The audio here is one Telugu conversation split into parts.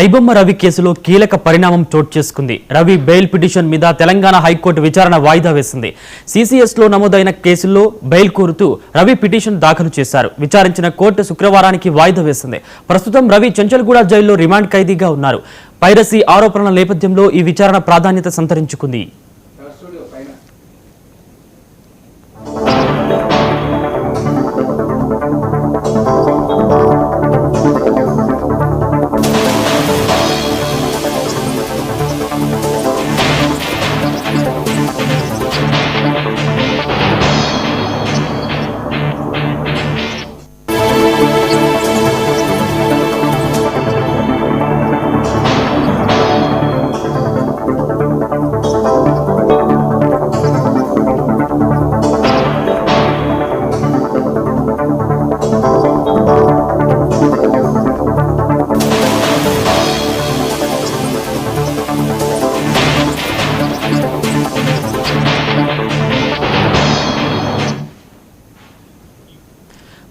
ఐబొమ్మ రవి కేసులో కీలక పరిణామం చోటు చేసుకుంది. రవి బెయిల్ పిటిషన్ మీద తెలంగాణ హైకోర్టు విచారణ వాయిదా వేసింది. సిసిఎస్ లో నమోదైన కేసుల్లో బెయిల్ కోరుతూ రవి పిటిషన్ దాఖలు చేశారు. విచారించిన కోర్టు శుక్రవారానికి వాయిదా వేసింది. ప్రస్తుతం రవి చెంచల్గూడ జైల్లో రిమాండ్ ఖైదీగా ఉన్నారు. పైరసీ ఆరోపణల నేపథ్యంలో ఈ విచారణ ప్రాధాన్యత సంతరించుకుంది.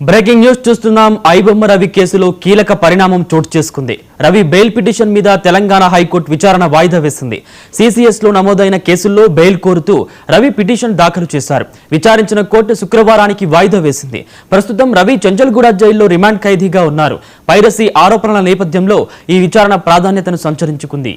బ్రేకింగ్ న్యూస్ చూస్తున్నాం. ఐబొమ్మ రవి కేసులో కీలక పరిణామం చోటు చేసుకుంది. రవి బెయిల్ పిటిషన్ మీద తెలంగాణ హైకోర్టు విచారణ వాయిదా వేసింది. సిసిఎస్ లో నమోదైన కేసుల్లో బెయిల్ కోరుతూ రవి పిటిషన్ దాఖలు చేశారు. విచారించిన కోర్టు శుక్రవారానికి వాయిదా వేసింది. ప్రస్తుతం రవి చెంచల్గూడ జైల్లో రిమాండ్ ఖైదీగా ఉన్నారు. పైరసీ ఆరోపణల నేపథ్యంలో ఈ విచారణ ప్రాధాన్యతను సంతరించుకుంది.